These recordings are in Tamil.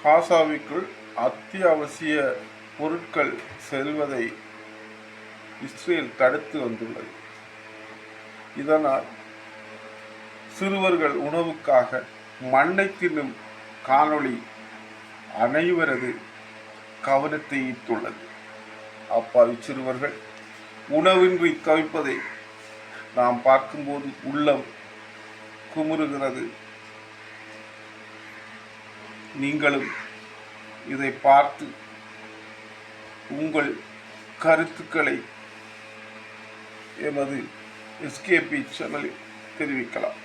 காசாவிற்குள் அத்தியாவசிய பொருட்கள் செல்வதை இஸ்ரேல் தடுத்து வந்துள்ளது. இதனால் சிறுவர்கள் உணவுக்காக மண்ணை தின்னும் காணொளி அனைவரது கவனத்தை ஈர்த்துள்ளது. அப்பாவி சிறுவர்கள் உணவின்றி தவிப்பதை நாம் பார்க்கும்போது உள்ளம் குமுறுகிறது. நீங்களும் இதை பார்த்து உங்கள் கருத்துக்களை எமது எஸ்கேபி சேனலில் தெரிவிக்கலாம்.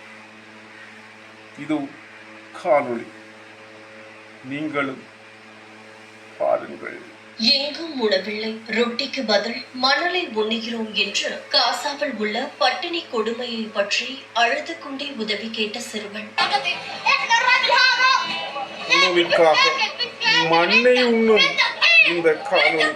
இது காணொளி, நீங்களும் பாருங்கள். எங்கும் உணவில்லை, ரொட்டிக்கு பதில் மணலை உண்ணுகிறோம் என்று காசாவில் உள்ள பட்டினி கொடுமையை பற்றி அழுது கொண்டே உதவி கேட்ட சிறுவன். உணவிற்காக மண்ணை உண்ணும் இந்த காணொளி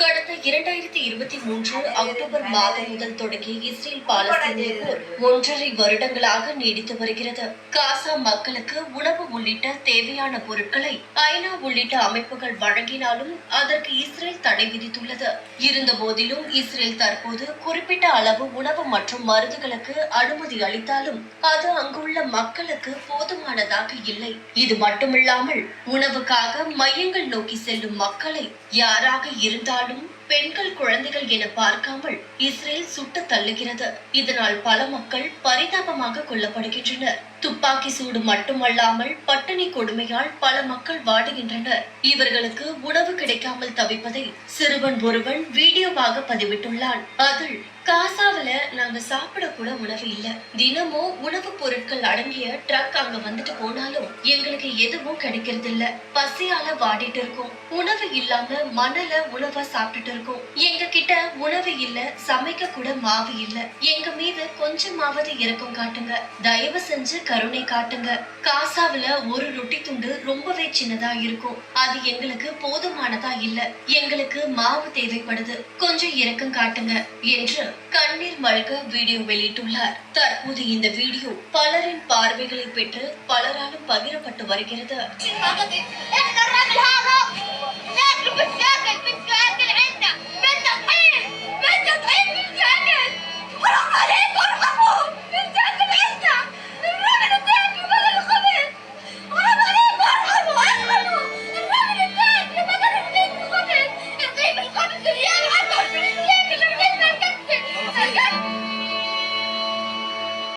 கடந்த 2023 அக்டோபர் மாதம் முதல் தொடங்கிய இஸ்ரேல் பாலஸ்தீன போர் 1.5 வருடங்களாக நீடித்து வருகிறது. காசா மக்களுக்கு உணவு உள்ளிட்ட தேவையான பொருட்களை ஐநா உள்ளிட்ட அமைப்புகள் வழங்கினாலும் அதற்கு இஸ்ரேல் தடை விதித்துள்ளது. இருந்த போதிலும் இஸ்ரேல் தற்போது குறிப்பிட்ட அளவு உணவு மற்றும் மருந்துகளுக்கு அனுமதி அளித்தாலும் அது அங்குள்ள மக்களுக்கு போதுமானதாக இல்லை. இது மட்டுமில்லாமல் உணவுக்காக மையங்கள் நோக்கி செல்லும் மக்களை யாராக இருந்தாலும் பெண்கள், குழந்தைகள் என பார்க்காமல் இஸ்ரேல் சுட்டு தள்ளுகிறது. இதனால் பல மக்கள் பரிதாபமாக கொல்லப்படுகின்றனர். துப்பாக்கி சூடு மட்டுமல்லாமல் பட்டினி கொடுமையால் பல மக்கள் வாடுகின்றனர். இவர்களுக்கு உணவு கிடைக்காமல் தவிப்பதை சிறுவன் ஒருவன் வீடியோவாக பதிவிட்டுள்ளான். அதில் காசாவில நாங்க சாப்பிட கூட உணவு இல்ல, தினமும் உணவு பொருட்கள் அடங்கிய ட்ரக் அங்க வந்துட்டு போனாலும் எங்களுக்கு எதுவும் கிடைக்கிறது இல்ல, பசியால வாடிட்டு இருக்கோம், உணவு இல்லாம மணல உணவா சாப்பிட்டுட்டு இருக்கோம், எங்க கிட்ட உணவு இல்ல, சமைக்க கூட மாவு இல்ல, எங்க மீது கொஞ்சமாவது இரக்கம் காட்டுங்க, தயவு செஞ்சு கருணை காட்டுங்க. காசாவில ஒரு ரொட்டி துண்டு ரொம்பவே சின்னதா இருக்கும், அது எங்களுக்கு போதுமானதா இல்ல, எங்களுக்கு மாவு தேவைப்படுது, கொஞ்சம் இரக்கம் காட்டுங்க என்று கண்ணீர் மல்க வீடியோ வெளியிட்டுள்ளார். தற்போது இந்த வீடியோ பலரின் பார்வைகளை பெற்று பலராலும் பகிரப்பட்டு வருகிறது.